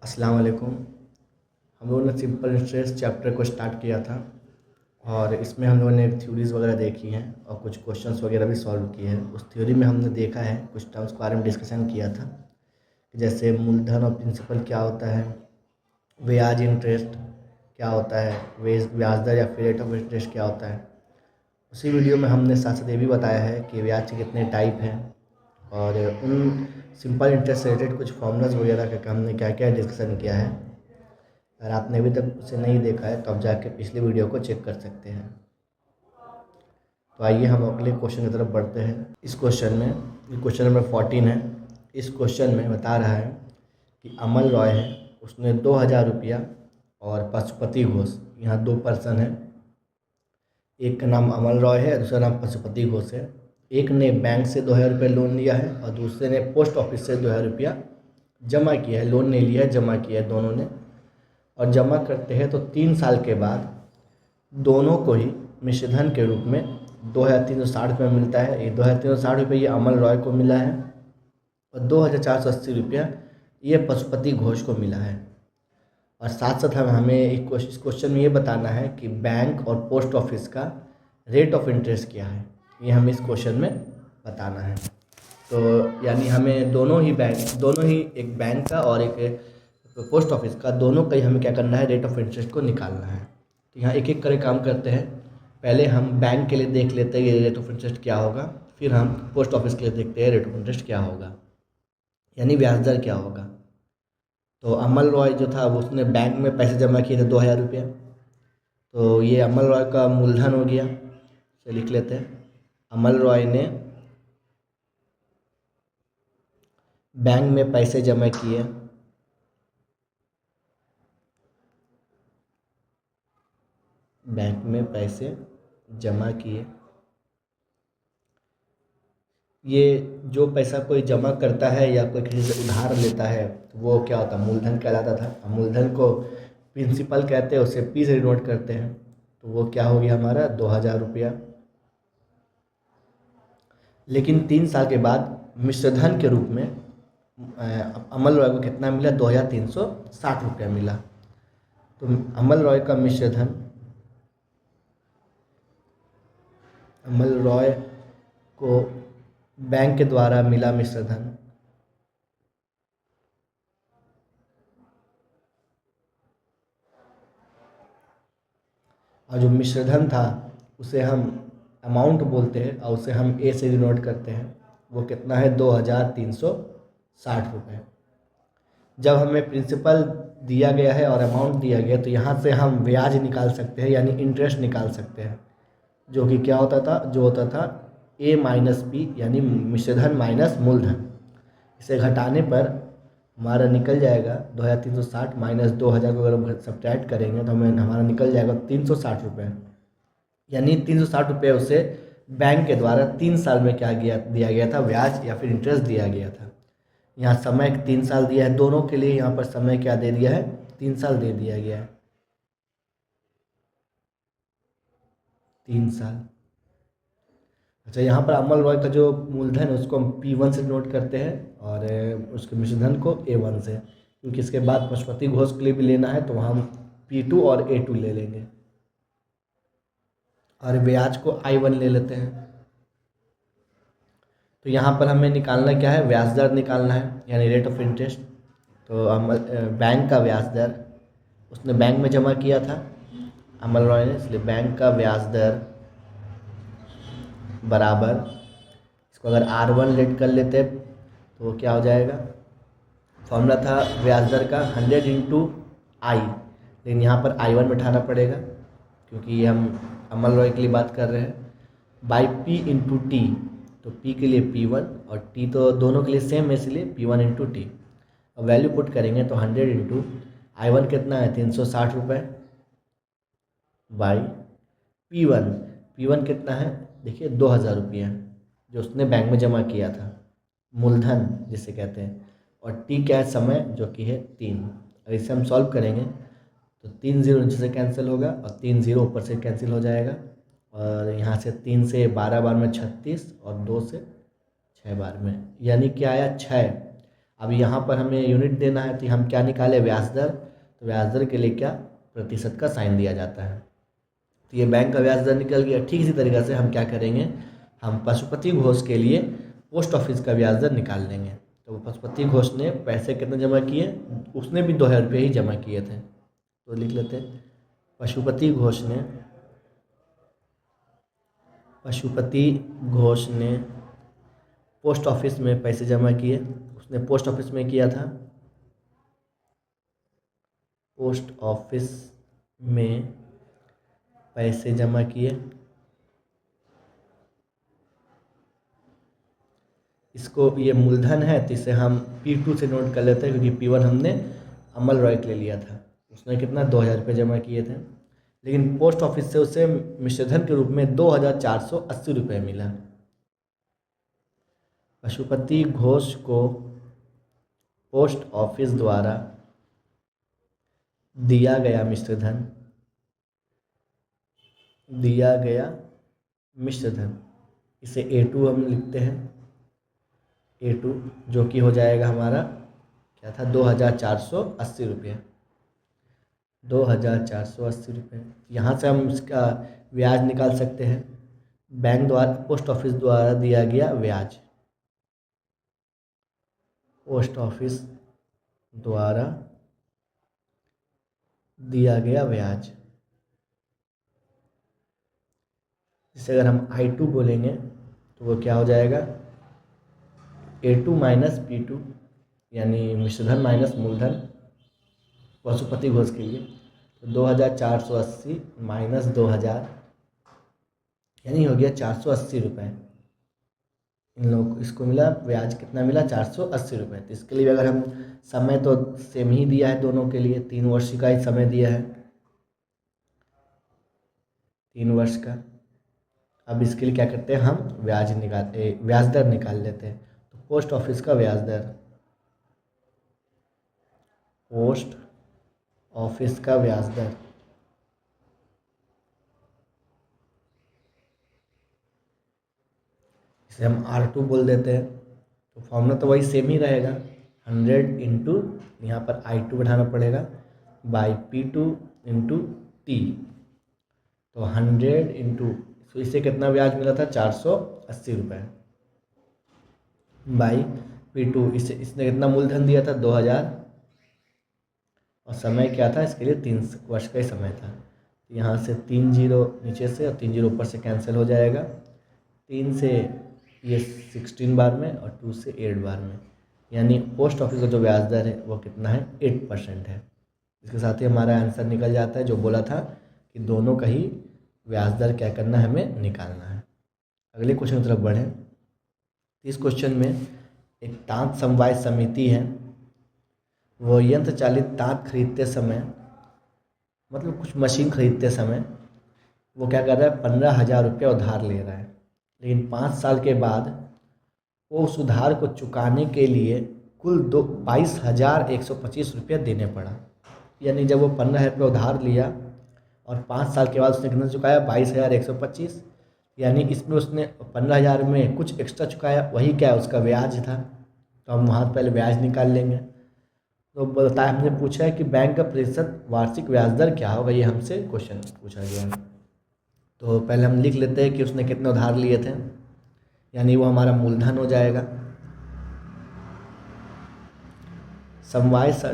अस्सलाम वालेकुम। हम लोगों ने सिंपल इंटरेस्ट चैप्टर को स्टार्ट किया था और इसमें हम लोगों ने थ्योरीज़ वगैरह देखी हैं और कुछ क्वेश्चंस वगैरह भी सॉल्व किए हैं। उस थ्योरी में हमने देखा है, कुछ टर्म्स के बारे में डिस्कशन किया था कि जैसे मूलधन और प्रिंसिपल क्या होता है, ब्याज इंटरेस्ट क्या होता है, ब्याज दर या फिर रेट ऑफ इंटरेस्ट क्या होता है। उसी वीडियो में हमने साथ साथ ये भी बताया है कि ब्याज के कितने टाइप हैं और उन सिंपल इंटरेस्ट से रिलेटेड कुछ फॉर्मूलाज वगैरह का हमने क्या क्या डिस्कशन किया है। अगर आपने अभी तक उसे नहीं देखा है तो आप जाके पिछले वीडियो को चेक कर सकते हैं। तो आइए हम अगले क्वेश्चन की तरफ बढ़ते हैं। इस क्वेश्चन में, ये क्वेश्चन नंबर 14 है। इस क्वेश्चन में बता रहा है कि अमल रॉय है, उसने 2000 रुपया और पशुपति घोष, यहाँ दो पर्सन है, एक का नाम अमल रॉय है, दूसरा नाम पशुपति घोष है। एक ने बैंक से 2000 रुपये लोन लिया है और दूसरे ने पोस्ट ऑफिस से 2000 रुपया जमा किया है। लोन नहीं लिया है, जमा किया है दोनों ने। और जमा करते हैं तो 3 साल के बाद दोनों को ही मिश्रधन के रूप में 2360 रुपये मिलता है। ये 2360 रुपये ये अमल रॉय को मिला है और 2480 रुपया ये पशुपति घोष को मिला है। और साथ साथ हमें इस क्वेश्चन में ये बताना है कि बैंक और पोस्ट ऑफिस का रेट ऑफ इंटरेस्ट क्या है, ये हमें इस क्वेश्चन में बताना है। तो यानी हमें दोनों ही एक बैंक का और एक पोस्ट ऑफिस का, दोनों का ही हमें क्या करना है, रेट ऑफ इंटरेस्ट को निकालना है। तो यहाँ एक एक करके काम करते हैं। पहले हम बैंक के लिए देख लेते हैं ये रेट ऑफ इंटरेस्ट क्या होगा, फिर हम पोस्ट ऑफिस के लिए देखते हैं रेट ऑफ इंटरेस्ट क्या होगा, यानी ब्याज दर क्या होगा। तो अमल रॉय जो था वो उसने बैंक में पैसे जमा किए थे 2000 रुपया, तो ये अमल रॉय का मूलधन हो गया। तो लिख लेते हैं, अमल रॉय ने बैंक में पैसे जमा किए, बैंक में पैसे जमा किए। ये जो पैसा कोई जमा करता है या कोई किसी से उधार लेता है तो वो क्या होता है, मूलधन कहलाता था। मूलधन को प्रिंसिपल कहते हैं, उसे पी से डिनोट करते हैं। तो वो क्या हो गया हमारा 2000 रुपया। लेकिन 3 साल के बाद मिश्रधन के रूप में अमल रॉय को कितना मिला, 2360 रुपया मिला। तो अमल रॉय का मिश्रधन, अमल रॉय को बैंक के द्वारा मिला मिश्रधन, और जो मिश्रधन था उसे हम अमाउंट बोलते हैं और उसे हम ए से डिनोट करते हैं। वो कितना है, 2360 रुपये। जब हमें प्रिंसिपल दिया गया है और अमाउंट दिया गया तो यहाँ से हम ब्याज निकाल सकते हैं, यानी इंटरेस्ट निकाल सकते हैं, जो कि क्या होता था, जो होता था ए माइनस बी, यानी मिश्रधन माइनस मूलधन। इसे घटाने पर हमारा निकल जाएगा 2360 माइनस 2000 को अगर हम सब्ट्रैक्ट करेंगे तो हमें हमारा निकल जाएगा 360 रुपये। यानी 360 रुपये उसे बैंक के द्वारा 3 साल में क्या दिया गया था, ब्याज या फिर इंटरेस्ट दिया गया था। यहाँ समय 3 साल दिया है दोनों के लिए, यहाँ पर समय क्या दे दिया है, 3 साल दे दिया गया है, 3 साल। अच्छा, यहाँ पर अमल रॉय का जो मूलधन है उसको हम P1 से नोट करते हैं और उसके मिश्रधन को A1 से, क्योंकि इसके बाद पशुपति घोष के लिए भी लेना है तो वहाँ हम P2 और A2 ले लेंगे और ब्याज को I1 ले लेते हैं। तो यहाँ पर हमें निकालना क्या है, ब्याज दर निकालना है, यानी रेट ऑफ इंटरेस्ट। तो बैंक का ब्याज दर, उसने बैंक में जमा किया था अमल रॉय ने, इसलिए बैंक का ब्याज दर बराबर, इसको अगर R1 लेट कर लेते तो वो क्या हो जाएगा, फॉर्मूला था ब्याज दर का 100 इंटू आई, लेकिन यहाँ पर I1 बैठाना पड़ेगा क्योंकि हम अमल रॉय के लिए बात कर रहे हैं, बाई P इंटू टी। तो P के लिए P1 और T तो दोनों के लिए सेम है, इसलिए P1 इंटू टी। अब वैल्यू पुट करेंगे तो 100 इंटू I1 कितना है, 360 रुपये, बाई P1 कितना है, देखिए 2000 रुपया जो उसने बैंक में जमा किया था, मूलधन जिसे कहते हैं, और T क्या है, समय, जो कि है 3। अगर इसे हम सॉल्व करेंगे तो 3 0 नीचे से कैंसिल होगा और 3 0 ऊपर से कैंसिल हो जाएगा, और यहाँ से 3 से 12 बार में 36 और 2 से 6 बार में, यानी क्या आया 6। अब यहाँ पर हमें यूनिट देना है तो हम क्या निकालें, ब्याज दर। तो ब्याज दर के लिए क्या, प्रतिशत का साइन दिया जाता है। तो ये बैंक का ब्याज दर निकल गया। ठीक इसी तरीक़े से हम क्या करेंगे, हम पशुपति घोष के लिए पोस्ट ऑफिस का ब्याज दर निकाल लेंगे। तो पशुपति घोष ने पैसे कितने जमा किए, उसने भी 2000 रुपये ही जमा किए थे। तो लिख लेते हैं, पशुपति घोष ने पोस्ट ऑफिस में पैसे जमा किए। उसने पोस्ट ऑफिस में किया था, पोस्ट ऑफिस में पैसे जमा किए। इसको ये मूलधन है तो इसे हम P2 से नोट कर लेते हैं, क्योंकि P1 हमने अमल रॉय के लिए लिया था। उसने कितना 2000 रुपये जमा किए थे, लेकिन पोस्ट ऑफिस से उसे मिश्रधन के रूप में 2480 रुपये मिला। पशुपति घोष को पोस्ट ऑफिस द्वारा दिया गया मिश्रधन, इसे A2 हम लिखते हैं, A2 जो कि हो जाएगा हमारा क्या था, 2480 रुपये। 2480 रुपये। यहाँ से हम इसका ब्याज निकाल सकते हैं। बैंक द्वारा, पोस्ट ऑफिस द्वारा दिया गया ब्याज, पोस्ट ऑफिस द्वारा दिया गया ब्याज, जिसे अगर हम I2 बोलेंगे तो वो क्या हो जाएगा, A2 माइनस P2, यानी मिश्रधन माइनस मूलधन पशुपति घोष के लिए। तो 2480 माइनस 2000 यानी हो गया 480 रुपये। इन लोगों को इसको मिला ब्याज, कितना मिला, 480 रुपये। तो इसके लिए अगर हम समय तो सेम ही दिया है दोनों के लिए, 3 वर्ष का ही समय दिया है, 3 वर्ष का। अब इसके लिए क्या करते हैं, हम ब्याज दर निकाल लेते हैं। तो पोस्ट ऑफिस का ब्याज दर, पोस्ट ऑफिस का ब्याज दर, इसे हम R2 बोल देते हैं। तो फॉर्मूला तो वही सेम ही रहेगा, 100 इंटू, यहाँ पर I2 बढ़ाना पड़ेगा, बाई P2 इंटू T। तो 100 इंटू, तो इससे कितना ब्याज मिला था, 480 रुपये, बाई P2, इसने कितना मूलधन दिया था, 2000, और समय क्या था इसके लिए, 3 वर्ष का ही समय था। यहाँ से 3 जीरो नीचे से और 3 जीरो ऊपर से कैंसिल हो जाएगा। 3 से ये 16 बार में और 2 से 8 बार में, यानी पोस्ट ऑफिस का जो ब्याज दर है वो कितना है, 8% है। इसके साथ ही हमारा आंसर निकल जाता है, जो बोला था कि दोनों का ही ब्याज दर क्या करना है, हमें निकालना है। अगले क्वेश्चन की तरफ बढ़ें। इस क्वेश्चन में एक तांत समवाय समिति है, वो यंत्र चालित तांत खरीदते समय, मतलब कुछ मशीन खरीदते समय वो क्या कर रहा है, 15,000 रुपये उधार ले रहा है, लेकिन 5 साल के बाद वो उस उधार को चुकाने के लिए कुल 22,125 रुपये देने पड़ा। यानी जब वो 15,000 रुपये उधार लिया और 5 साल के बाद उसने कितना चुकाया, 22,125, यानी इसमें उसने 15,000 में कुछ एक्स्ट्रा चुकाया, वही क्या है, उसका ब्याज था। तो हम वहाँ पहले ब्याज निकाल लेंगे। तो बताया, हमने पूछा है कि बैंक का प्रतिशत वार्षिक ब्याज दर क्या होगा, ये हमसे क्वेश्चन पूछा गया है। तो पहले हम लिख लेते हैं कि उसने कितने उधार लिए थे, यानी वो हमारा मूलधन हो जाएगा।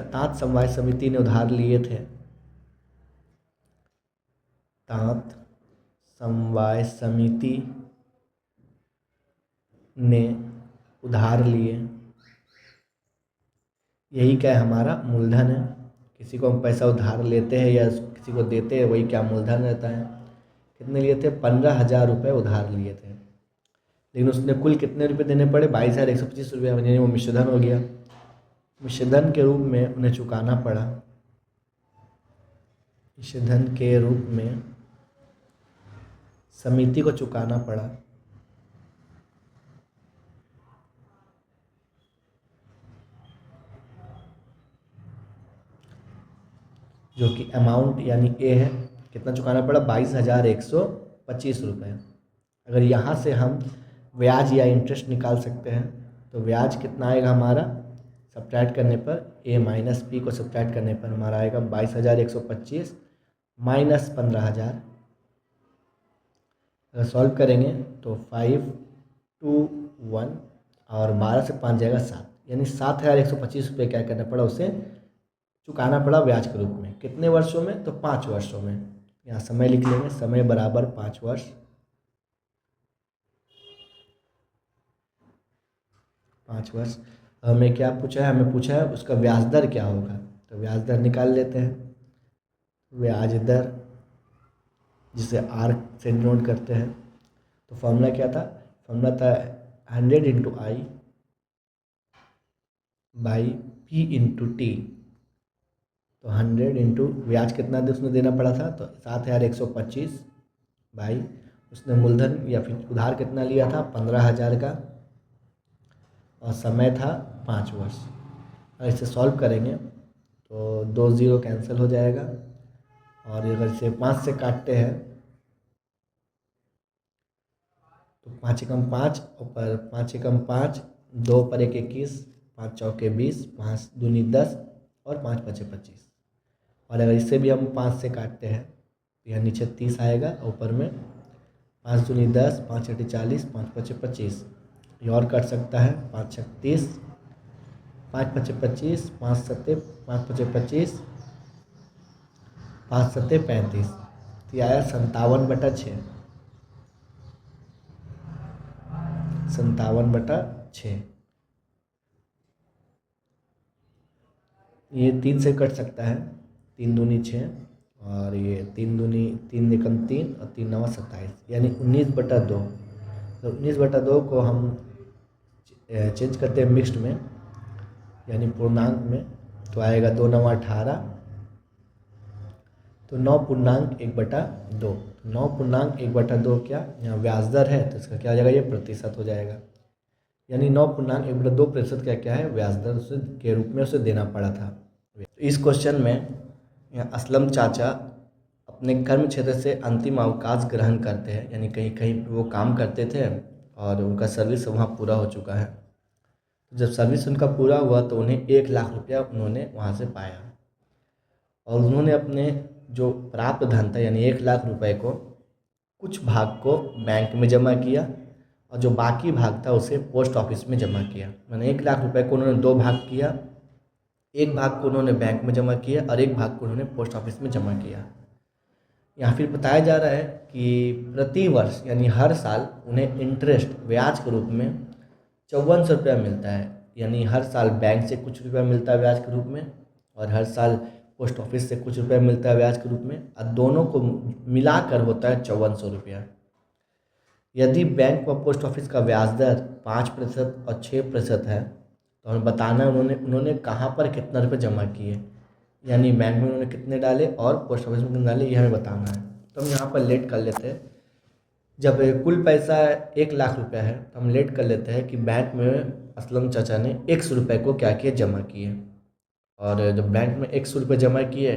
तांत समवाय समिति ने उधार लिए थे, तांत समवाय समिति ने उधार लिए, यही क्या है, हमारा मूलधन है। किसी को हम पैसा उधार लेते हैं या किसी को देते हैं, वही क्या मूलधन रहता है। कितने लिए थे, 15,000 रुपये उधार लिए थे, लेकिन उसने कुल कितने रुपए देने पड़े, 22,125 रुपये, यानी वो मिश्रधन हो गया। मिश्रधन के रूप में उन्हें चुकाना पड़ा, मिश्रधन के रूप में समिति को चुकाना पड़ा, जो कि अमाउंट यानी ए है, कितना चुकाना पड़ा, 22,125 रुपये। अगर यहाँ से हम ब्याज या इंटरेस्ट निकाल सकते हैं तो ब्याज कितना आएगा हमारा, सब्ट्रैक्ट करने पर ए माइनस पी को सब्ट्रैक्ट करने पर हमारा आएगा 22,125 माइनस 15,000। अगर सॉल्व करेंगे तो 5 2 1 और 12 से 5 जाएगा 7, यानी 7,125 रुपये क्या करना पड़ा, उसे चुकाना पड़ा ब्याज के रूप में। कितने वर्षों में, तो 5 वर्षों में। यहाँ समय लिख लेंगे, समय बराबर 5 वर्ष। 5 वर्ष। हमें क्या पूछा है, हमें पूछा है उसका ब्याज दर क्या होगा, तो ब्याज दर निकाल लेते हैं। ब्याज दर जिसे आर से नोट करते हैं, तो फॉर्मूला क्या था, फॉर्मूला था 100 into I by P into T. तो 100 इंटू ब्याज कितना उसने देना पड़ा था, तो 7,125 बाई उसने मूलधन या फिर उधार कितना लिया था, 15,000 का, और समय था 5 वर्ष। और इसे सॉल्व करेंगे तो 2 0 कैंसिल हो जाएगा, और अगर इसे 5 से काटते हैं तो 5 एकम 5 ऊपर 5 एकम 5, 2 पर 1 21, 5 चौके 20, 5 दूनी 10 और 5 पचे 25। और अगर इसे भी हम 5 से काटते हैं तो यहाँ नीचे 30 आएगा, ऊपर में 5 दूनी 10, 5 छठे 40, 5 पचे 25। ये और कट सकता है, 5 छक 30, 5 पचे 25, 5 सत्ते 5 पचे 25, 5 सत्ते 35। तो ये आया 57/6, 57/6। ये 3 से कट सकता है, 3 दूनी 6, और ये 3 दूनी 3 एकम 3 और 3 नवा 27, यानी 19/2। तो 19/2 को हम चेंज करते हैं मिक्स्ड में, यानी पूर्णांक में, तो आएगा 2 9 18, तो 9.1/2। 9.1/2 क्या, यहाँ ब्याज दर है तो इसका क्या हो जाएगा, ये प्रतिशत हो जाएगा। यानी 9.1/2% क्या है, ब्याज दर उसे के रूप में उसे देना पड़ा था। इस क्वेश्चन में यहाँ असलम चाचा अपने कर्म क्षेत्र से अंतिम अवकाश ग्रहण करते हैं, यानी कहीं कहीं वो काम करते थे और उनका सर्विस वहाँ पूरा हो चुका है। जब सर्विस उनका पूरा हुआ तो उन्हें 1,00,000 रुपया उन्होंने वहाँ से पाया, और उन्होंने अपने जो प्राप्त धन था यानी 1,00,000 रुपये को कुछ भाग को बैंक में जमा किया, और जो बाकी भाग था उसे पोस्ट ऑफिस में जमा किया। मैंने 1,00,000 रुपये को उन्होंने 2 भाग किया, एक भाग को उन्होंने बैंक में जमा किया और एक भाग को उन्होंने पोस्ट ऑफिस में जमा किया। यहाँ फिर बताया जा रहा है कि प्रति वर्ष यानी हर साल उन्हें इंटरेस्ट ब्याज के रूप में 5400 रुपया मिलता है, यानी हर साल बैंक से कुछ रुपया मिलता है ब्याज के रूप में, और हर साल पोस्ट ऑफिस से कुछ रुपया मिलता है ब्याज के रूप में, और दोनों को मिलाकर होता है 5400 रुपया। यदि बैंक व पोस्ट ऑफिस का ब्याज दर 5% और 6% है, तो हमें बताना है उन्होंने कहाँ पर कितना रुपये जमा किए, यानी बैंक में उन्होंने कितने डाले और पोस्ट ऑफिस में कितने डाले, ये हमें बताना है। तो हम यहाँ पर लेट कर लेते हैं। जब कुल पैसा 1,00,000 रुपया है तो हम लेट कर लेते हैं कि बैंक में असलम चाचा ने 100 रुपये को क्या किए, जमा किए। और जब बैंक में 100 रुपये जमा किए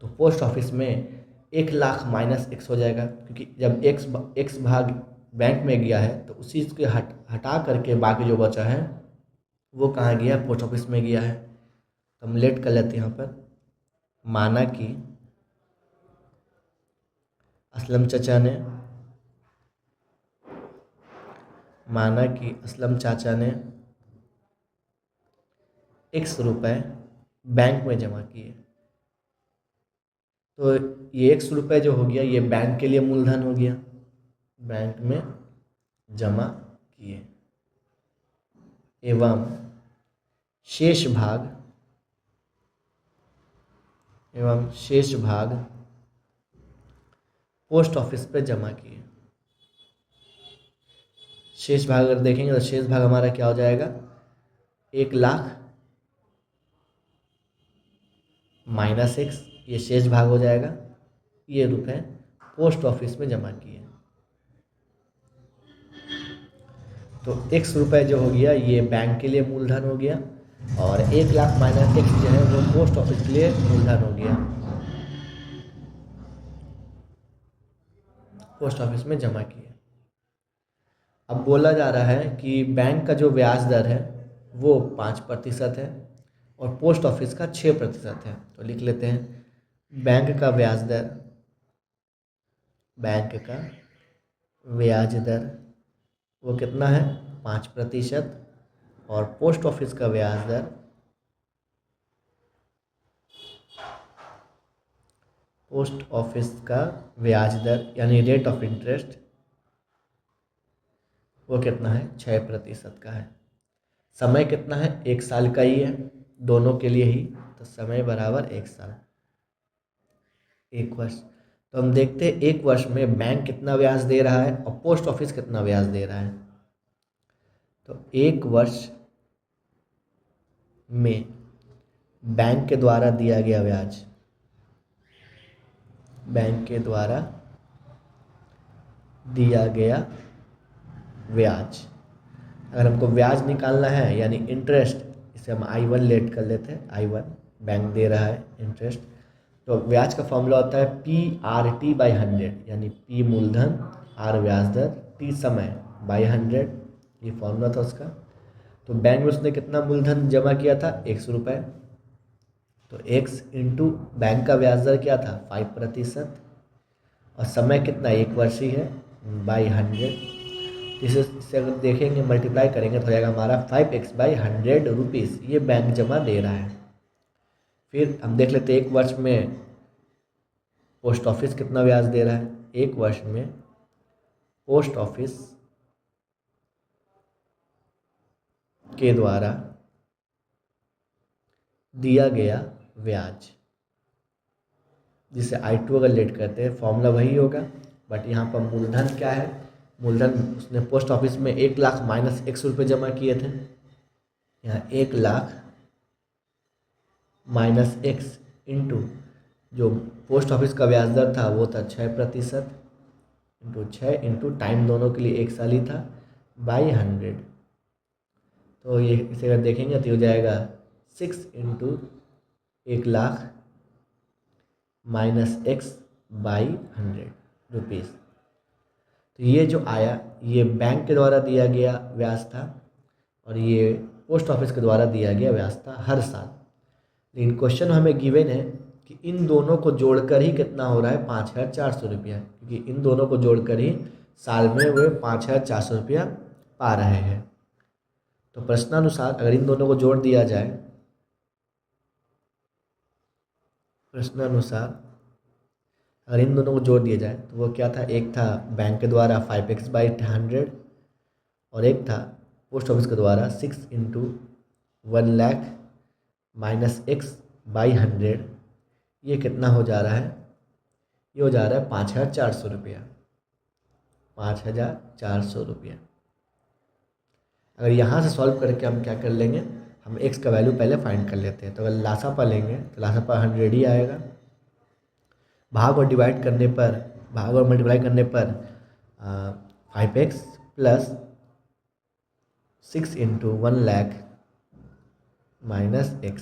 तो पोस्ट ऑफिस में 1,00,000 माइनस 100 हो जाएगा, क्योंकि जब एक्स भाग बैंक में गया है तो उसी के हटा करके बाकी जो बचा है वो कहाँ गया, पोस्ट ऑफिस में गया है। तो हम लेट कर लेते हैं यहाँ पर। माना कि असलम चाचा ने 100 रुपये बैंक में जमा किए, तो ये 100 रुपये जो हो गया ये बैंक के लिए मूलधन हो गया, बैंक में जमा किए, एवं शेष भाग पोस्ट ऑफिस पे जमा किए। शेष भाग अगर देखेंगे तो शेष भाग हमारा क्या हो जाएगा, 1,00,000 माइनस 1, ये शेष भाग हो जाएगा। ये रुपए पोस्ट ऑफिस में जमा किए, तो 100 रुपये जो हो गया ये बैंक के लिए मूलधन हो गया, और 1,00,000 माइनस 1 जो है वो पोस्ट ऑफिस के लिए मूलधन हो गया, पोस्ट ऑफिस में जमा किए। अब बोला जा रहा है कि बैंक का जो ब्याज दर है वो 5% है, और पोस्ट ऑफिस का 6% है। तो लिख लेते हैं बैंक का ब्याज दर, बैंक का ब्याज दर वो कितना है 5%, और पोस्ट ऑफिस का ब्याज दर पोस्ट ऑफिस का ब्याज दर यानी रेट ऑफ इंटरेस्ट वो कितना है 6% का है। समय कितना है 1 साल का ही है दोनों के लिए ही, तो समय बराबर 1 साल, 1 वर्ष। तो हम देखते हैं 1 वर्ष में बैंक कितना ब्याज दे रहा है और पोस्ट ऑफिस कितना ब्याज दे रहा है। तो 1 वर्ष में बैंक के द्वारा दिया गया ब्याज, बैंक के द्वारा दिया गया ब्याज, अगर हमको ब्याज निकालना है यानी इंटरेस्ट, इसे हम I1 लेट कर लेते हैं, I1 बैंक दे रहा है इंटरेस्ट। तो ब्याज का फॉर्मूला होता है PRT/100, यानी P मूलधन, R ब्याज दर, T समय बाई 100, ये फॉर्मूला था उसका। तो बैंक में उसने कितना मूलधन जमा किया था 100 रुपये, तो x इंटू बैंक का ब्याज दर क्या था 5%, और समय कितना 1 वर्ष ही है बाई 100। इससे अगर देखेंगे मल्टीप्लाई करेंगे तो हो जाएगा हमारा 5x/100 रुपीज़, ये बैंक जमा दे रहा है। फिर हम देख लेते हैं 1 वर्ष में पोस्ट ऑफिस कितना ब्याज दे रहा है। 1 वर्ष में पोस्ट ऑफिस के द्वारा दिया गया ब्याज, जिसे I2 अगर लेट करते हैं फॉर्मूला वही होगा, बट यहाँ पर मूलधन क्या है, मूलधन उसने पोस्ट ऑफिस में 1,00,000 माइनस 100 रुपये जमा किए थे, यहाँ 1,00,000 माइनस x इंटू जो पोस्ट ऑफिस का ब्याज दर था वो था 6%, इंटू 6 इंटू टाइम दोनों के लिए 1 साल ही था बाई 100। तो ये इसे अगर देखेंगे तो हो जाएगा 6 into 1,00,000 minus x by 100 rupees. तो ये जो आया ये बैंक के द्वारा दिया गया ब्याज था और ये पोस्ट ऑफिस के द्वारा दिया गया ब्याज था हर साल। लेकिन क्वेश्चन हमें गिवन है कि इन दोनों को जोड़कर ही कितना हो रहा है 5,400 रुपया, क्योंकि इन दोनों को जोड़कर ही साल में वे 5,400 रुपया पा रहे हैं। तो प्रश्नानुसार अगर इन दोनों को जोड़ दिया जाए, प्रश्नानुसार अगर इन दोनों को जोड़ दिया जाए तो वो क्या था, एक था बैंक के द्वारा 5x/100 और एक था पोस्ट ऑफिस के द्वारा 6 इंटू 1,00,000 माइनस x/100। ये कितना हो जा रहा है, ये हो जा रहा है 5,400 रुपया, 5,400 रुपया। अगर यहाँ से सॉल्व करके हम क्या कर लेंगे, हम x का वैल्यू पहले फाइंड कर लेते हैं। तो अगर लासापा लेंगे तो लासापा 100 ही आएगा, भाग और डिवाइड करने पर, भाग और मल्टीप्लाई करने पर 5x plus 6 into 1,00,000 minus x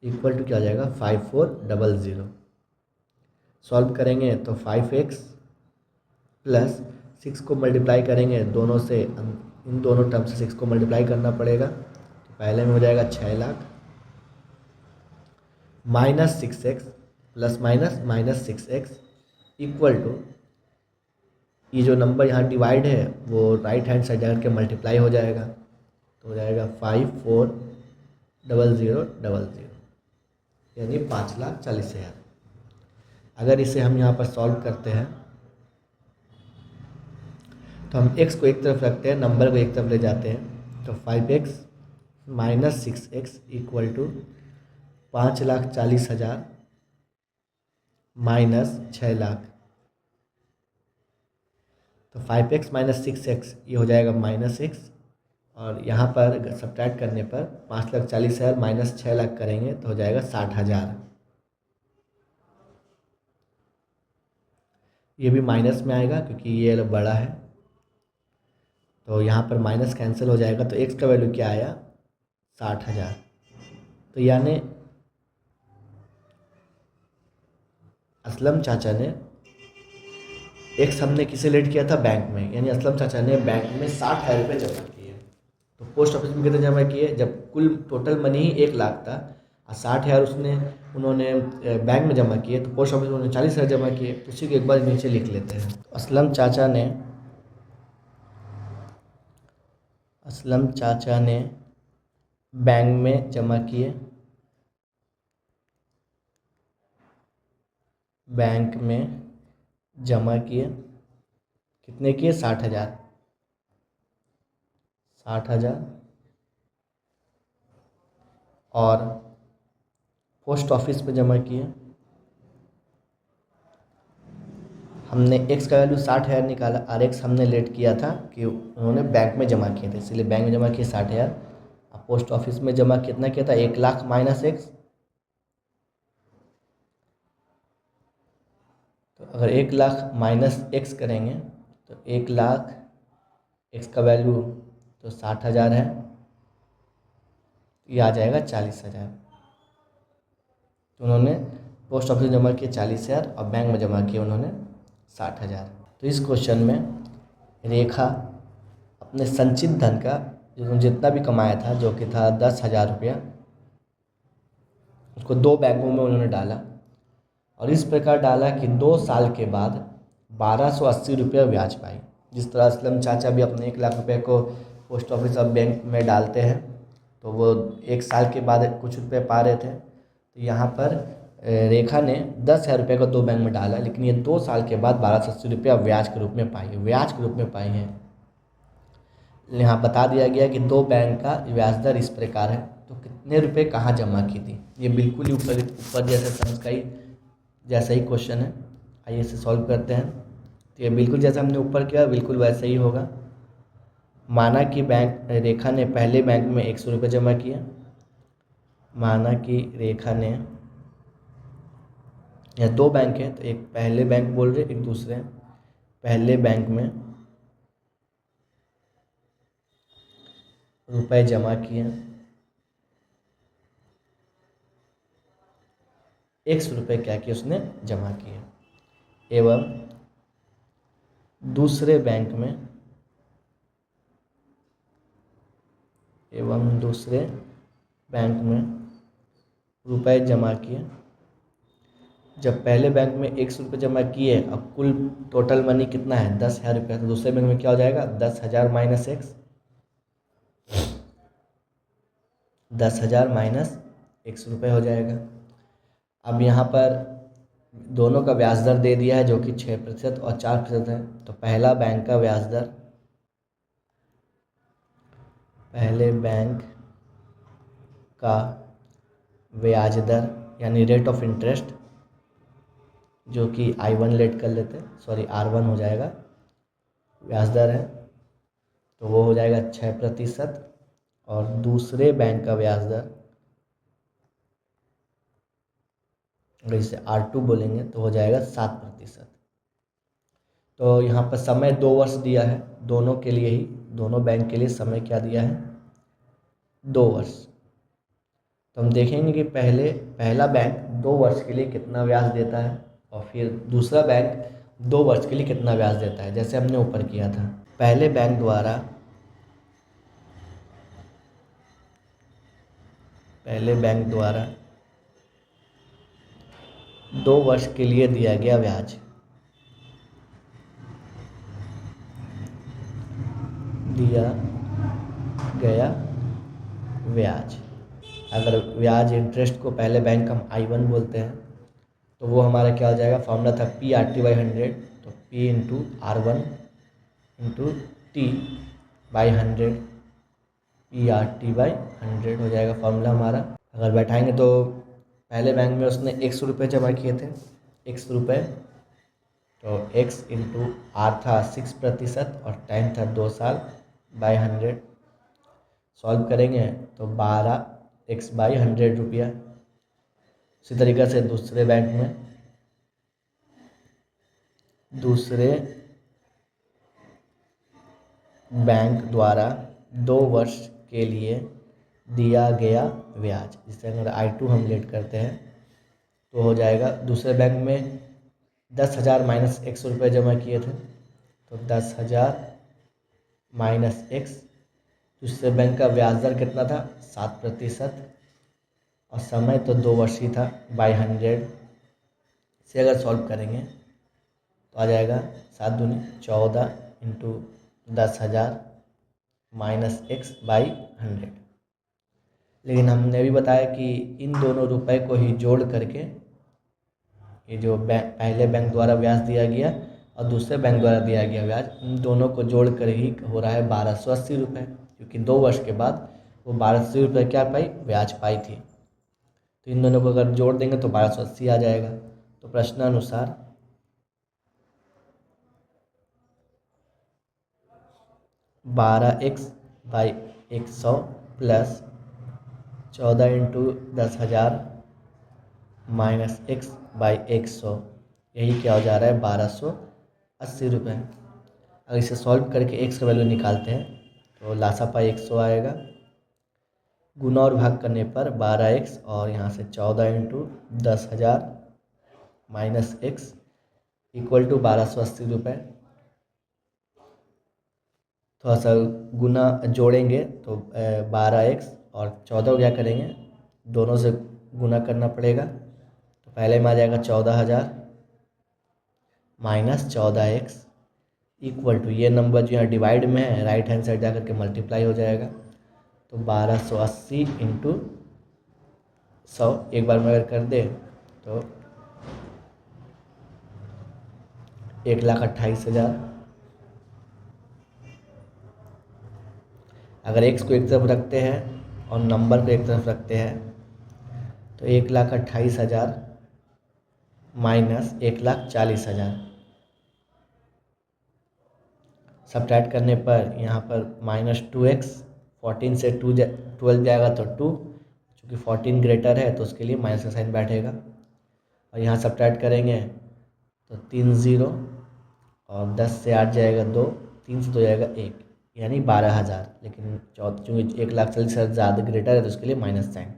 equal to क्या आ जाएगा 5,400। सॉल्व करेंगे तो 5x प्लस 6 को मल्टीप्लाई करेंगे दोनों से, इन दोनों टर्म से 6 को मल्टीप्लाई करना पड़ेगा। तो पहले में हो जाएगा 6,00,000 minus 6x plus minus minus 6x equal to, ये जो नंबर यहाँ डिवाइड है वो राइट हैंड साइड जाकर के मल्टीप्लाई हो जाएगा, तो हो जाएगा 5,400,000 यानी 5,40,000। अगर इसे हम यहाँ पर सॉल्व करते हैं तो हम x को एक तरफ रखते हैं, नंबर को एक तरफ ले जाते हैं, तो 5x minus 6x equal to 5,40,000 minus 6,00,000। तो 5x माइनस 6x ये हो जाएगा माइनस x, और यहाँ पर सब्ट्रैक्ट करने पर 5,40,000 माइनस 6,00,000 करेंगे तो हो जाएगा 60,000। ये भी माइनस में आएगा क्योंकि ये बड़ा है, तो यहाँ पर माइनस कैंसिल हो जाएगा। तो x का वैल्यू क्या आया 60,000। तो यानी असलम चाचा ने, x हमने किसे लेट किया था बैंक में, यानी असलम चाचा ने बैंक में 60,000 रुपये जमा किए। तो पोस्ट ऑफिस में कितने जमा किए, जब कुल टोटल मनी ही 1 लाख था और 60,000 उन्होंने बैंक में जमा किए, तो पोस्ट ऑफिस में उन्होंने 40,000 जमा किए। तो उसी को एक बार नीचे लिख लेते हैं। असलम चाचा ने बैंक में जमा किए, बैंक में जमा किए, कितने किए, 60,000, 60,000। और पोस्ट ऑफिस में जमा किए, हमने एक्स का वैल्यू 60,000 निकाला और एक्स हमने लेट किया था कि उन्होंने बैंक में जमा किए थे, इसलिए बैंक में जमा किए 60,000। अब पोस्ट ऑफिस में जमा कितना किया था, 1 लाख माइनस एक्स। तो अगर 1 लाख माइनस एक्स करेंगे तो 1 लाख, एक्स का वैल्यू तो 60,000 है, ये आ जाएगा 40,000। तो उन्होंने पोस्ट ऑफिस में जमा किए 40,000 और बैंक में जमा किए उन्होंने 60,000। तो इस क्वेश्चन में रेखा अपने संचित धन का जो जितना भी कमाया था, जो कि था 10,000 रुपया, उसको 2 बैंकों में उन्होंने डाला और इस प्रकार डाला कि 2 साल के बाद 1,280 रुपया ब्याज पाई। जिस तरह असलम चाचा भी अपने 1 लाख रुपये को पोस्ट ऑफिस और बैंक में डालते हैं, तो वो 1 साल के बाद कुछ रुपये पा रहे थे। तो यहाँ पर रेखा ने 10,000 रुपये को 2 बैंक में डाला, लेकिन ये 2 साल के बाद 1,280 रुपया ब्याज के रूप में पाई, ब्याज के रूप में पाई हैं। यहाँ बता दिया गया कि 2 बैंक का ब्याज दर इस प्रकार है, तो कितने रुपए कहाँ जमा की थी। ये बिल्कुल ही ऊपर ऊपर जैसे समझ का ही जैसा ही क्वेश्चन है। आइए इसे सॉल्व करते हैं। तो ये बिल्कुल जैसा हमने ऊपर किया बिल्कुल वैसा ही होगा। माना कि रेखा ने पहले बैंक में 100 रुपये जमा किया, माना कि रेखा ने, या 2 बैंक है तो एक पहले बैंक बोल रहे एक दूसरे, पहले बैंक में रुपए जमा किए, 100 रुपये क्या किए उसने जमा किए, एवं दूसरे बैंक में रुपए जमा किए। जब पहले बैंक में 100 रुपये जमा किए, अब कुल टोटल मनी कितना है, 10,000 रुपये, तो दूसरे बैंक में क्या हो जाएगा, 10,000 माइनस एक्स, 10,000 माइनस 100 रुपये हो जाएगा। अब यहाँ पर दोनों का ब्याज दर दे दिया है जो कि 6% और 4% है। तो पहला बैंक का ब्याज दर, पहले बैंक का ब्याज दर यानी रेट ऑफ इंटरेस्ट, जो कि I1 लेट कर लेते हैं, सॉरी R1 हो जाएगा, ब्याज दर है तो वो हो जाएगा 6%। और दूसरे बैंक का ब्याज दर, अगर इसे R2 बोलेंगे तो हो जाएगा 7%। तो यहाँ पर समय 2 वर्ष दिया है दोनों के लिए ही, दोनों बैंक के लिए समय क्या दिया है, 2 वर्ष। तो हम देखेंगे कि पहला बैंक 2 वर्ष के लिए कितना ब्याज देता है और फिर दूसरा बैंक 2 वर्ष के लिए कितना ब्याज देता है, जैसे हमने ऊपर किया था। पहले बैंक द्वारा 2 वर्ष के लिए दिया गया ब्याज, अगर ब्याज इंटरेस्ट को पहले बैंक हम I1 बोलते हैं, तो वो हमारा क्या हो जाएगा, फॉर्मूला था PRT/100, तो P into R1 into T/100, PRT/100 हो जाएगा फॉर्मूला हमारा। अगर बैठाएंगे तो पहले बैंक में उसने 100 रुपये जमा किए थे, 100 रुपये, तो x इंटू R था 6% और टाइम था 2 साल बाई 100। सॉल्व करेंगे तो 12x/100 रुपया। इसी तरीक़े से दूसरे बैंक द्वारा 2 वर्ष के लिए दिया गया ब्याज, जिससे अगर I2 हम लेट करते हैं तो हो जाएगा, दूसरे बैंक में 10,000 माइनस 100 रुपये जमा किए थे, तो 10,000 माइनस एक्स, दूसरे बैंक का ब्याज दर कितना था 7%, और समय तो 2 वर्ष ही था। बाई 100 से अगर सॉल्व करेंगे तो आ जाएगा 7 दूनी 14 इंटू 10,000 माइनस x बाई 100। लेकिन हमने भी बताया कि इन दोनों रुपए को ही जोड़ करके, ये जो पहले बैंक द्वारा ब्याज दिया गया और दूसरे बैंक द्वारा दिया गया ब्याज, इन दोनों को जोड़ कर ही हो रहा है 1280 रुपये, क्योंकि 2 वर्ष के बाद वो 1280 रुपये क्या पाई, ब्याज पाई थी। तो इन दोनों को अगर जोड़ देंगे तो 1280 आ जाएगा। तो प्रश्नानुसार 12x by 100 plus 14 into 10,000 minus x by 100, यही क्या हो जा रहा है 1280 रुपये। अगर इसे सॉल्व करके x का वैल्यू निकालते हैं तो लासा पाई 100 आएगा। गुना और भाग करने पर 12x और यहाँ से 14 into 10,000 minus x equal to 1280 रुपये। थोड़ा सा गुना जोड़ेंगे तो 12x और 14 क्या करेंगे, दोनों से गुना करना पड़ेगा। तो पहले में आ जाएगा 14,000 माइनस 14x इक्वल टू, ये नंबर जो यहाँ डिवाइड में है राइट हैंड साइड जा करके मल्टीप्लाई हो जाएगा। तो 1280 इंटू 100 एक बार में अगर कर दे तो 1,28,000। अगर x को एक तरफ रखते हैं और नंबर को एक तरफ रखते हैं तो 1,28,000 माइनस 1,40,000, सब्ट्रैक्ट करने पर यहाँ पर -2x, 14 से 12 जाएगा तो 2, चूँकि 14 ग्रेटर है तो उसके लिए माइनस का साइन बैठेगा। और यहाँ सब्ट्रैक्ट करेंगे तो 3 0 और 10 से 8 जाएगा 2, 3 से 2 जाएगा 1, यानी 12,000। लेकिन चूँकि 1,40,000 से ज़्यादा ग्रेटर है तो उसके लिए माइनस साइन,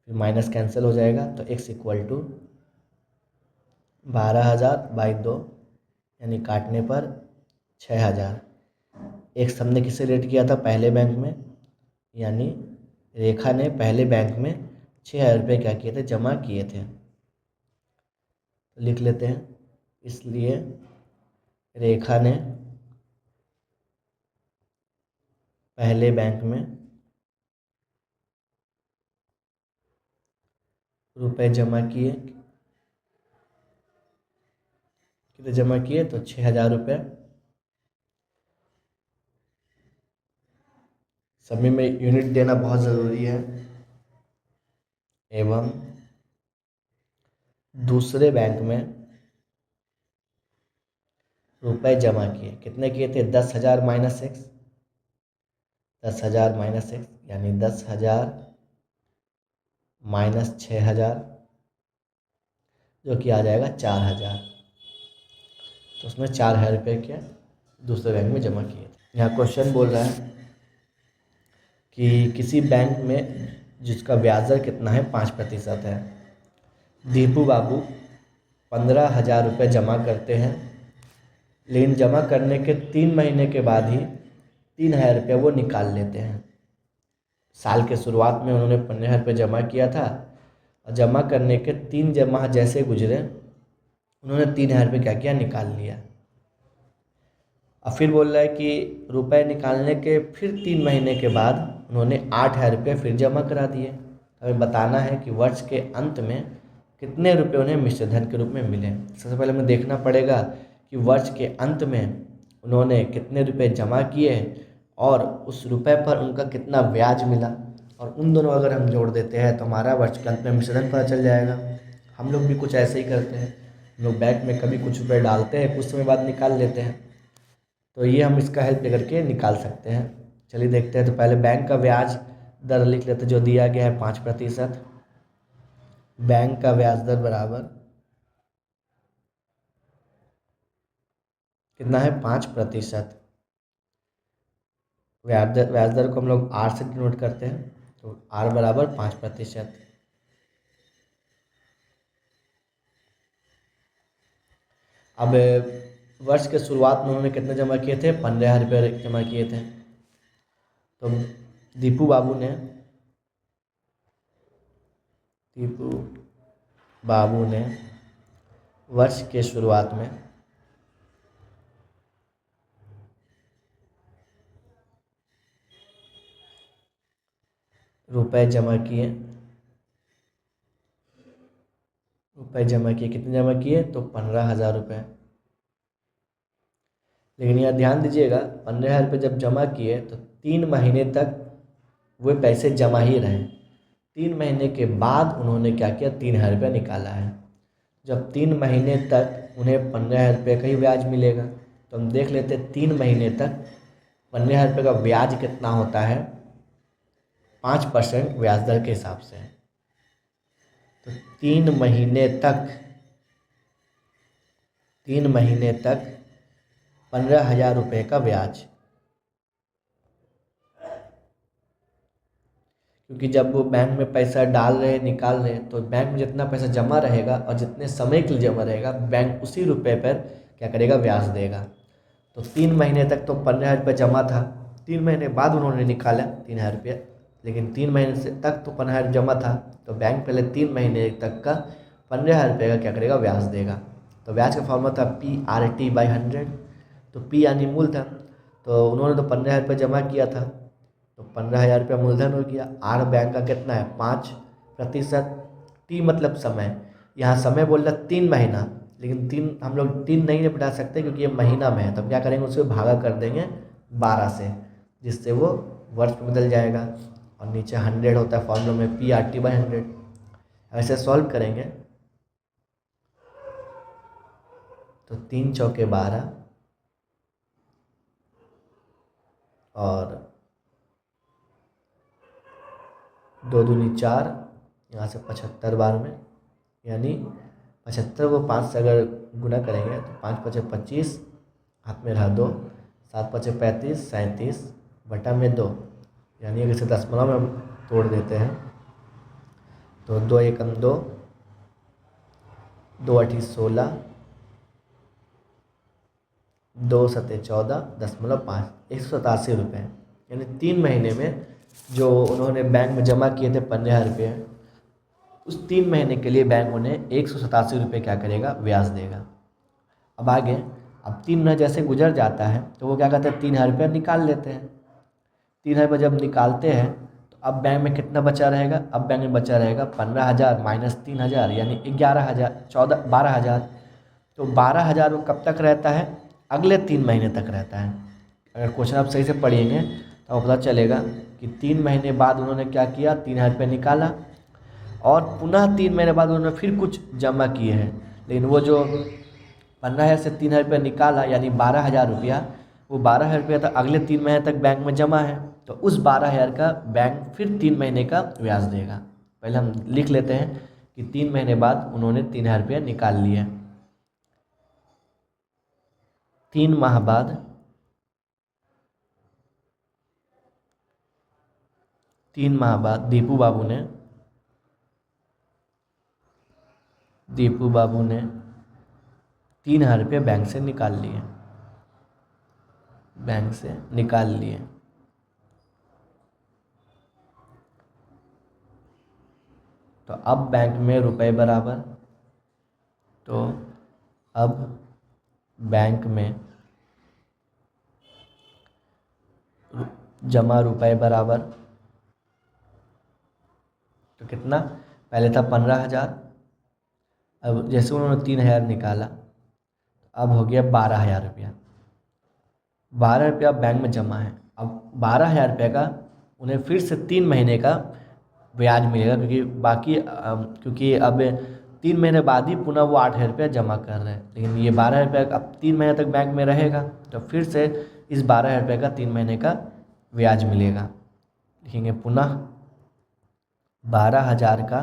फिर माइनस कैंसिल हो जाएगा। तो x इक्वल टू 12,000 बाई 2, यानी काटने पर 6,000। एक हमने किससे रेट किया था, पहले बैंक में, यानी रेखा ने पहले बैंक में 6,000 रुपये क्या किए थे, जमा किए थे। तो लिख लेते हैं, इसलिए रेखा ने पहले बैंक में रुपए जमा किए, कितने जमा किए तो 6,000 रुपये। सभी में यूनिट देना बहुत ज़रूरी है। एवं दूसरे बैंक में रुपए जमा किए, कितने किए थे, 10,000 माइनस एक्स, 10,000 माइनस एक्स यानी 10,000 माइनस 6,000, जो कि आ जाएगा 4,000। तो उसमें 4,000 रुपये के दूसरे बैंक में जमा किए थे। यहाँ क्वेश्चन बोल रहा है कि किसी बैंक में जिसका ब्याज दर कितना है 5% है, दीपू बाबू 15,000 रुपये जमा करते हैं, लेकिन जमा करने के 3 महीने के बाद ही 3,000 रुपये वो निकाल लेते हैं। साल के शुरुआत में उन्होंने 15,000 रुपये जमा किया था और जमा करने के 3 माह जैसे गुजरे उन्होंने 3,000 रुपये क्या किया, निकाल लिया। और फिर बोल रहा है कि रुपए निकालने के फिर 3 महीने के बाद उन्होंने 8,000 रुपये फिर जमा करा दिए। हमें बताना है कि वर्ष के अंत में कितने रुपए उन्हें मिश्र धन के रूप में मिले। सबसे पहले हमें देखना पड़ेगा कि वर्ष के अंत में उन्होंने कितने रुपए जमा किए और उस रुपए पर उनका कितना ब्याज मिला, और उन दोनों अगर हम जोड़ देते हैं तो हमारा वर्ष के अंत में मिश्र धन पता चल जाएगा। हम लोग भी कुछ ऐसे ही करते हैं, हम लोग बैंक में कभी कुछ रुपए डालते हैं, कुछ समय बाद निकाल लेते हैं। तो ये हम इसका हेल्प लेकर के निकाल सकते हैं। चलिए देखते हैं। तो पहले बैंक का ब्याज दर लिख लेते हैं, जो दिया गया है 5%। बैंक का ब्याज दर बराबर कितना है, 5%। ब्याज दर को हम लोग आर से डिनोट करते हैं, तो आर बराबर 5%। अब वर्ष के शुरुआत में उन्होंने कितने जमा किए थे, 15,000 रुपये जमा किए थे। तो दीपू बाबू ने दीपू बाबू ने वर्ष के शुरुआत में रुपए जमा किए। कितने जमा किए? तो 15,000 रुपये। लेकिन यहाँ ध्यान दीजिएगा, 15,000 रुपये जब जमा किए तो 3 महीने तक वे पैसे जमा ही रहे। 3 महीने के बाद उन्होंने क्या किया? 3,000 रुपये निकाला है। जब 3 महीने तक उन्हें 15,000 रुपये का ही ब्याज मिलेगा, तो हम देख लेते हैं 3 महीने तक 15,000 रुपये का ब्याज कितना होता है। 5% ब्याज दर के हिसाब से। तो 3 महीने तक 15,000 रुपये का ब्याज, क्योंकि जब वो बैंक में पैसा डाल रहे निकाल रहे, तो बैंक में जितना पैसा जमा रहेगा और जितने समय के लिए जमा रहेगा, बैंक उसी रुपए पर क्या करेगा? ब्याज देगा। तो 3 महीने तक तो 15,000 रुपये जमा था, 3 महीने बाद उन्होंने निकाला 3,000 रुपये, लेकिन 3 महीने से तक तो 15,000 जमा था, तो बैंक पहले 3 महीने तक का 15,000 रुपये का क्या करेगा? ब्याज देगा। तो ब्याज का फॉर्मूला था PRT/100। तो P यानी मूलधन, तो उन्होंने तो 15,000 रुपये जमा किया था, तो 15,000 रुपया मूलधन हो गया। R बैंक का कितना है? 5%। T मतलब समय, यहाँ समय बोल रहा 3 महीना, लेकिन 3 हम लोग 3 नहीं बढ़ा सकते क्योंकि ये महीना में है, तब क्या करेंगे? उसको भागा कर देंगे 12 से, जिससे वो वर्ष में बदल जाएगा। और नीचे 100 होता है फॉर्मूला में, PRT/100। ऐसे सॉल्व करेंगे तो 3 चौके 12 और 2 दूनी 4, यहाँ से 75 बार में, यानी 75 को 5 से अगर गुना करेंगे तो 5 × 5 = 25, हाथ में रहा 2, 7 × 5 = 35, 37 बटा में 2, यानी अगर इसे दशमलव में हम तोड़ देते हैं तो 2 एकम 2, 2 8 16, 2 7 14.5, 187 रुपये। यानी 3 महीने में जो उन्होंने बैंक में जमा किए थे 15,000 रुपये, उस 3 महीने के लिए बैंक उन्हें 187 रुपये क्या करेगा? ब्याज देगा। अब आगे, अब 3 महीना जैसे गुजर जाता है तो वो क्या करते हैं? 3,000 रुपये निकाल लेते हैं। 3,000 रुपये जब निकालते हैं तो अब बैंक में कितना बचा रहेगा? अब बैंक में बचा रहेगा 15,000 माइनस 3,000, यानी 11,000, 12,000। तो 12,000 वो कब तक रहता है? अगले 3 महीने तक रहता है। अगर क्वेश्चन आप सही से पढ़ेंगे तो पता चलेगा कि 3 महीने बाद उन्होंने क्या किया? 3,000 रुपये निकाला और पुनः 3 महीने बाद उन्होंने फिर कुछ जमा किए हैं, लेकिन वो जो 15,000 से 3,000 रुपये निकाला, यानी 12,000 रुपया, वो 12,000 रुपया तो अगले 3 महीने तक बैंक में जमा है, तो उस 12,000 का बैंक फिर 3 महीने का ब्याज देगा। पहले हम लिख लेते हैं कि 3 महीने बाद उन्होंने 3,000 रुपया निकाल लिए। 3 माह बाद 3 माह बाद दीपू बाबू ने 3,000 रुपये बैंक से निकाल लिए। तो अब बैंक में रुपए बराबर, तो अब बैंक में जमा रुपए बराबर, तो कितना? पहले था 15,000, अब जैसे उन्होंने 3,000 निकाला, अब हो गया 12,000 रुपया। 12 रुपया बैंक में जमा है। अब 12,000 रुपये का उन्हें फिर से 3 महीने का ब्याज मिलेगा, क्योंकि अब 3 महीने बाद ही पुनः वो 8,000 रुपया जमा कर रहे हैं, लेकिन ये 12,000 रुपये अब 3 महीने तक बैंक में रहेगा, तो फिर से इस 12,000 रुपये का 3 महीने का ब्याज मिलेगा। लिखेंगे पुनः 12,000 का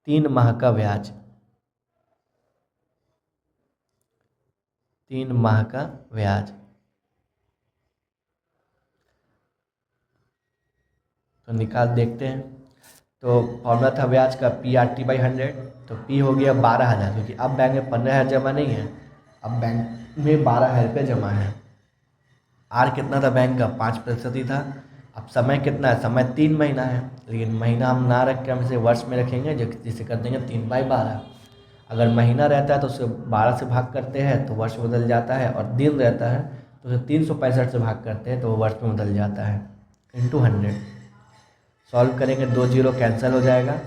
3 माह का ब्याज, 3 माह का ब्याज। तो निकाल देखते हैं। तो फॉर्मूला था ब्याज का PRT/100, तो P हो गया 12,000, क्योंकि अब बैंक में 15,000 जमा नहीं है, अब बैंक में 12,000 रुपये जमा है। आर कितना था बैंक का, 5% ही था। अब समय कितना है, समय 3 महीना है, लेकिन महीना हम ना रख के हम इसे वर्ष में रखेंगे, जिसे कर देंगे 3/12। अगर महीना रहता है तो उसे 12 से भाग करते हैं तो वर्ष बदल जाता है, और दिन रहता है तो उसे 365 से भाग करते हैं तो वो वर्ष में बदल जाता है। इंटू 100 सॉल्व करेंगे, 2 जीरो कैंसिल हो जाएगा,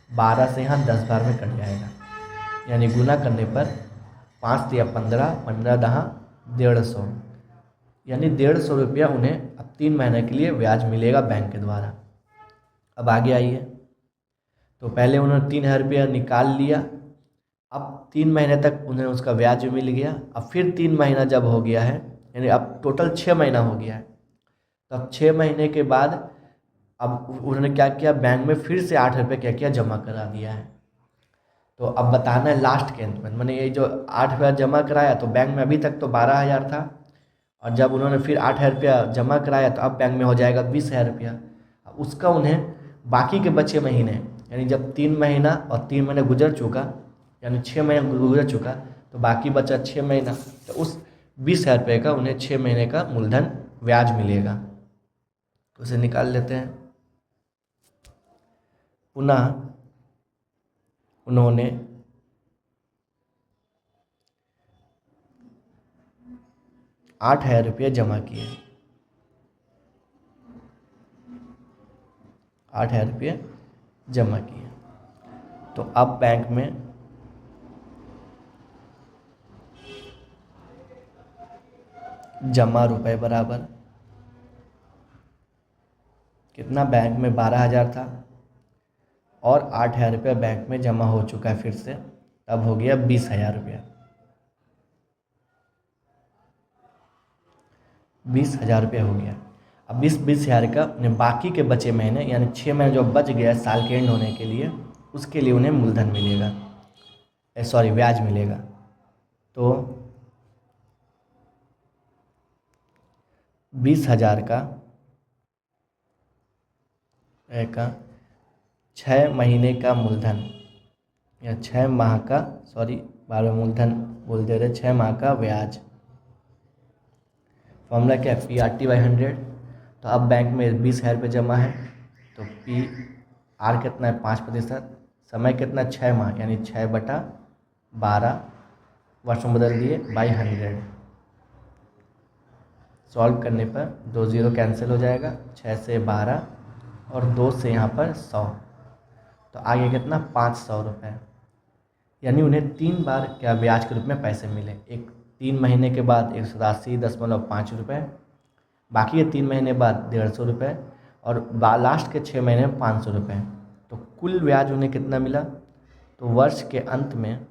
12 से यहाँ 10 बार में कट जाएगा, यानी गुना करने पर 5 या 15, 15 दहा 150, यानी 150 रुपया उन्हें अब 3 महीने के लिए ब्याज मिलेगा बैंक के द्वारा। अब आगे आइए, तो पहले उन्होंने 3,000 रुपया निकाल लिया, अब 3 महीने तक उन्हें उसका ब्याज भी मिल गया। अब फिर 3 महीना जब हो गया है, यानी अब टोटल 6 महीना हो गया है, तो अब 6 महीने के बाद अब उन्होंने क्या किया, बैंक में फिर से 8 रुपये क्या किया, जमा करा दिया है। तो अब बताना है लास्ट के अंत में, मैंने ये जो 8 रुपया जमा कराया, तो बैंक में अभी तक तो 12,000 था, और जब उन्होंने फिर 8,000 रुपया जमा कराया तो अब बैंक में हो जाएगा 20,000 रुपया। अब उसका उन्हें बाकी के बचे महीने, यानी जब 3 महीना और 3 महीने गुजर चुका, यानी 6 महीने गुजर चुका, तो बाकी बचा 6 महीना, तो उस 20,000 रुपये का उन्हें 6 महीने का मूलधन ब्याज मिलेगा। तो उसे निकाल लेते हैं। पुनः उन्होंने 8,000 रुपये जमा किए, 8,000 रुपये जमा किए, तो अब बैंक में जमा रुपए बराबर कितना, बैंक में 12,000 था और 8,000 रुपया बैंक में जमा हो चुका है फिर से, तब हो गया 20,000 रुपया। 20,000 रुपया हो गया। अब 20,000 का उन्हें बाकी के बचे महीने, यानी 6 महीने जो बच गया साल के एंड होने के लिए, उसके लिए उन्हें मूलधन मिलेगा, सॉरी ब्याज मिलेगा। तो 20,000 का 6 महीने का मूलधन, या 6 माह का, सॉरी बार बार मूलधन बोल दे रहे, 6 माह का ब्याज। फॉर्मूला क्या है, PRT/100। तो अब बैंक में 20,000 रुपये जमा है, तो PR कितना है, 5%, समय कितना, 6 माह, यानी 6/12 वर्ष में बदल दिए बाई 100। सॉल्व करने पर 2 जीरो कैंसिल हो जाएगा, 6 से 12 और 2 से यहाँ पर 100, तो आगे कितना, 500 रुपये, यानी उन्हें 3 बार क्या ब्याज के रूप में पैसे मिले। एक 3 महीने के बाद 187.5 रुपये, बाकी के 3 महीने बाद 150 रुपये, और लास्ट के 6 महीने में 500 रुपये, तो कुल ब्याज उन्हें कितना मिला। तो वर्ष के अंत में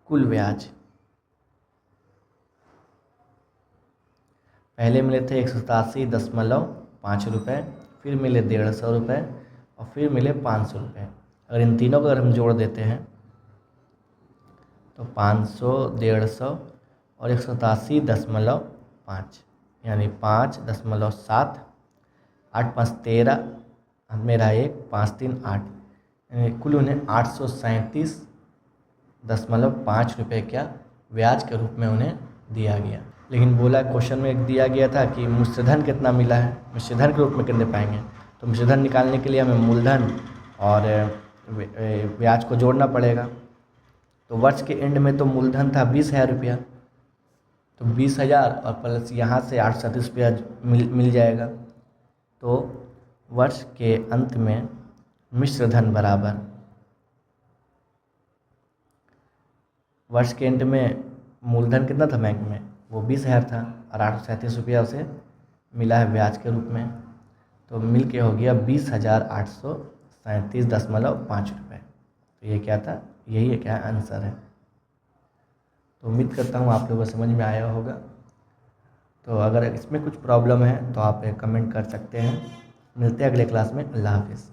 कुल ब्याज पहले मिले थे 187.5 रुपये, फिर मिले 150 रुपये, और फिर मिले 500 रुपये। अगर इन तीनों को अगर हम जोड़ देते हैं तो 500, 150 और 187.5, यानी 5.7, 8×5 = 13, मेरा 1, 5×3 = 8, यानी कुल उन्हें 837.5 रुपये क्या ब्याज के रूप में उन्हें दिया गया। लेकिन बोला क्वेश्चन में दिया गया था कि मिश्रधन कितना मिला है, मिश्रधन के रूप में कितने पाएंगे। तो मिश्रधन निकालने के लिए हमें मूलधन और ब्याज को जोड़ना पड़ेगा। तो वर्ष के एंड में तो मूलधन था 20,000 रुपया, तो 20,000 और प्लस यहाँ से 837 रुपया मिल जाएगा। तो वर्ष के अंत में मिश्रधन बराबर, वर्ष के एंड में मूलधन कितना था बैंक में, वो 20,000 था, और 837 रुपया उसे मिला है ब्याज के रूप में, तो मिल के हो गया 20,837.5 रुपये। तो ये क्या था, यही है क्या आंसर है। तो उम्मीद करता हूँ आप लोगों को समझ में आया होगा। तो अगर इसमें कुछ प्रॉब्लम है तो आप कमेंट कर सकते हैं। मिलते हैं अगले क्लास में। अल्लाह हाफिज़।